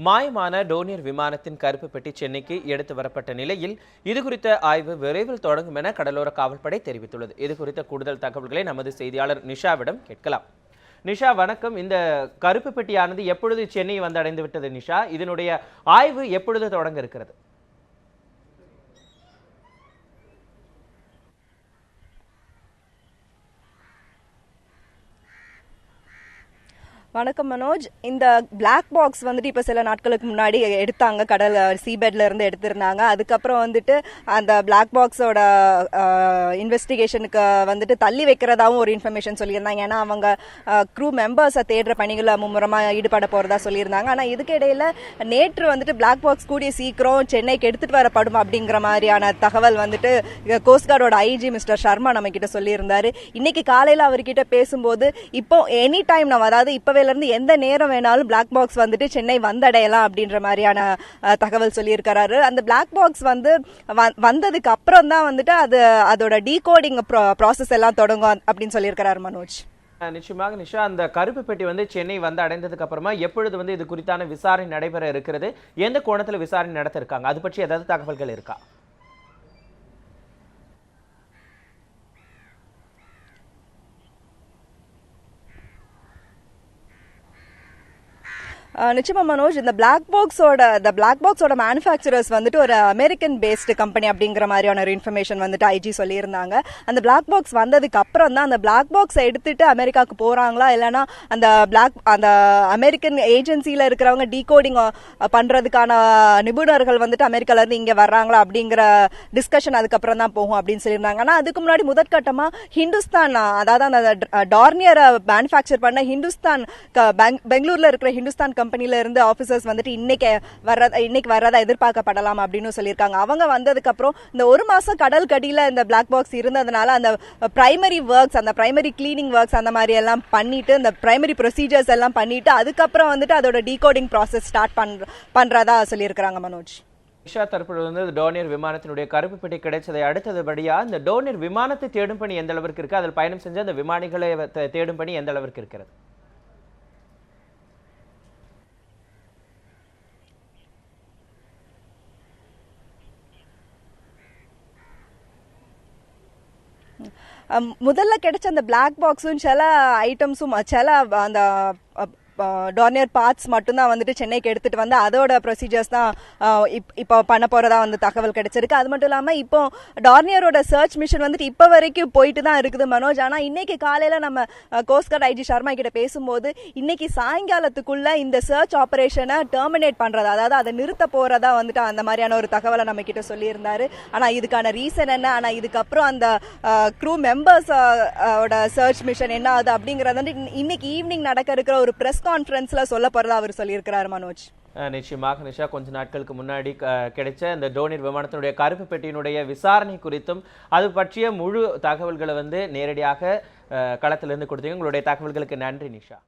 மாயமான டோனியர் விமானத்தின் கருப்பு பெட்டி சென்னைக்கு எடுத்து வரப்பட்ட நிலையில் இது குறித்த ஆய்வு விரைவில் தொடங்கும் என கடலோர காவல்படை தெரிவித்துள்ளது. இது குறித்த கூடுதல் தகவல்களை நமது செய்தியாளர் நிஷாவிடம் கேட்கலாம். நிஷா வணக்கம். இந்த கருப்பு பெட்டியானது எப்பொழுது சென்னை வந்து அடைந்து விட்டது நிஷா? இதனுடைய ஆய்வு எப்பொழுது தொடங்க இருக்கிறது? வணக்கம் மனோஜ். இந்த பிளாக் பாக்ஸ் வந்துட்டு இப்போ சில நாட்களுக்கு முன்னாடி எடுத்தாங்க, கடல் சீபெட்ல இருந்து எடுத்திருந்தாங்க. அதுக்கப்புறம் வந்துட்டு அந்த பிளாக் பாக்ஸோட இன்வெஸ்டிகேஷனுக்கு வந்துட்டு தள்ளி வைக்கிறதாவும் ஒரு இன்ஃபர்மேஷன் சொல்லியிருந்தாங்க. ஏன்னா அவங்க க்ரூ மெம்பர்ஸை தேடுற பணிகளை மும்முரமாக ஈடுபட போறதா சொல்லியிருந்தாங்க. ஆனால் இதுக்கு இடையில நேற்று வந்துட்டு பிளாக் பாக்ஸ் கூடிய சீக்கிரம் சென்னைக்கு எடுத்துட்டு வரப்படும் அப்படிங்கிற மாதிரியான தகவல் வந்துட்டு கோஸ்ட் கார்டோட ஐஜி மிஸ்டர் சர்மா நம்ம கிட்ட சொல்லியிருந்தாரு. இன்னைக்கு காலையில் அவர்கிட்ட பேசும்போது இப்போ எனி டைம் நம்ம அதாவது இப்பவே இருந்து எந்த நேரம் வேணாலும் பிளாக் பாக்ஸ் வந்துட்டு சென்னை வந்தடையலாம் அப்படின்ற மாதிரியான தகவல் சொல்லியிருக்கிறாரு. அந்த பிளாக் பாக்ஸ் வந்து வந்ததுக்கு அப்புறம் தான் வந்துட்டு அதோட டீகோடிங் ப்ராசஸ் எல்லாம் தொடங்கும் அப்படின்னு சொல்லியிருக்கிறாரு மனோஜ். நிச்சயமாக நிஷா, அந்த கருப்பு பெட்டி வந்து சென்னை வந்து அடைந்ததுக்கு அப்புறமா எப்பொழுது வந்து இது குறித்தான விசாரணை நடைபெற இருக்கிறது? எந்த கோணத்தில் விசாரணை நடத்த இருக்காங்க? அது பற்றி ஏதாவது தகவல்கள் இருக்கா? நிச்சயமா மனோஜ், இந்த பிளாக் பாக்ஸோட மேனுஃபேக்சரர்ஸ் வந்துட்டு ஒரு அமெரிக்கன் பேஸ்டு கம்பெனி அப்படிங்கிற மாதிரியான ஒரு இன்ஃபர்மேஷன் வந்துட்டு ஐஜி சொல்லியிருந்தாங்க. அந்த பிளாக் பாக்ஸ் வந்ததுக்கு அப்புறம் தான் அந்த பிளாக் பாக்ஸை எடுத்துட்டு அமெரிக்காவுக்கு போறாங்களா, இல்லைன்னா அந்த அமெரிக்கன் ஏஜென்சியில இருக்கிறவங்க டீகோடிங் பண்றதுக்கான நிபுணர்கள் வந்துட்டு அமெரிக்கால இருந்து இங்க வர்றாங்களா அப்படிங்கிற டிஸ்கஷன் அதுக்கப்புறம் தான் போகும் அப்படின்னு சொல்லியிருந்தாங்க. ஆனா அதுக்கு முன்னாடி முதற்கட்டமா ஹிந்துஸ்தான், அதாவது அந்த டார்னியரை மேனுஃபேக்சர் பண்ண ஹிந்துஸ்தான் பெங்களூர்ல இருக்கிற ஹிந்துஸ்தான் கம்பெனில இருந்து ஆபீசர்ஸ் வந்துட்டு இன்னைக்கு வர்றதா எதிர்பார்க்கப்படலாம் அப்படின்னு சொல்லியிருக்காங்க. அவங்க வந்ததுக்கு அப்புறம் இந்த ஒரு மாசம் கடல் கடியில இந்த பிளாக் பாக்ஸ் இருந்ததுனால அந்த பிரைமரி ஒர்க்ஸ், அந்த பிரைமரி கிளீனிங் ஒர்க்ஸ் அந்த மாதிரி எல்லாம் பண்ணிட்டு, இந்த பிரைமரி ப்ரொசீஜர்ஸ் எல்லாம் பண்ணிட்டு அதுக்கப்புறம் வந்துட்டு அதோட டீகோடிங் ப்ராசஸ் ஸ்டார்ட் பண்றதா சொல்லியிருக்காங்க மனோஜ். நிஷா, தற்பொழுது வந்து டோனியர் விமானத்தினுடைய கருப்பு பெட்டி கிடைச்சதை அடுத்ததுபடியா இந்த டோனியர் விமானத்தை தேடும் பணி எந்த அளவிற்கு இருக்கு? அதில் பயணம் செஞ்ச அந்த விமானிகளை தேடும் பணி எந்த அளவிற்கு இருக்கிறது? முதல்ல கிடைச்ச அந்த பிளாக் பாக்ஸும் சில ஐட்டம்ஸும் சில அந்த டார்னியர் பார்ட்ஸ் மட்டும்தான் வந்துட்டு சென்னைக்கு எடுத்துட்டு வந்து அதோட ப்ரொசீஜர்ஸ் தான் இப்போ பண்ண போறதா வந்து தகவல் கிடைச்சிருக்கு. அது மட்டும் இல்லாம இப்போ டார்னியரோட சர்ச் மிஷன் வந்துட்டு இப்போ வரைக்கும் போயிட்டு தான் இருக்குது மனோஜ். ஆனா இன்னைக்கு காலையில நம்ம கோஸ்ட் கார்டு ஐஜி சர்மா கிட்ட பேசும்போது இன்னைக்கு சாயங்காலத்துக்குள்ள இந்த சர்ச் ஆபரேஷனை டெர்மினேட் பண்றதா, அதாவது அதை நிறுத்த போறதா வந்துட்டு அந்த மாதிரியான ஒரு தகவலை நம்ம கிட்ட சொல்லியிருந்தாரு. ஆனா இதுக்கான ரீசன் என்ன, ஆனா இதுக்கப்புறம் அந்த க்ரூ மெம்பர்ஸ் சர்ச் மிஷன் என்ன ஆகுது அப்படிங்கறது வந்து இன்னைக்கு ஈவினிங் நடக்க இருக்கிற ஒரு பிரஸ் கான்ஃபரன்ஸ்ல சொல்ல போறதா அவர் சொல்லியிருக்கிறார் மனோஜ். நிச்சயமாக நிஷா, கொஞ்ச நாட்களுக்கு முன்னாடி கிடைச்ச இந்த டோனியர் விமானத்தினுடைய கருப்பு பெட்டியினுடைய விசாரணை குறித்தும் அது பற்றிய முழு தகவல்களை வந்து நேரடியாக களத்திலிருந்து கொடுத்தீங்க. உங்களுடைய தகவல்களுக்கு நன்றி நிஷா.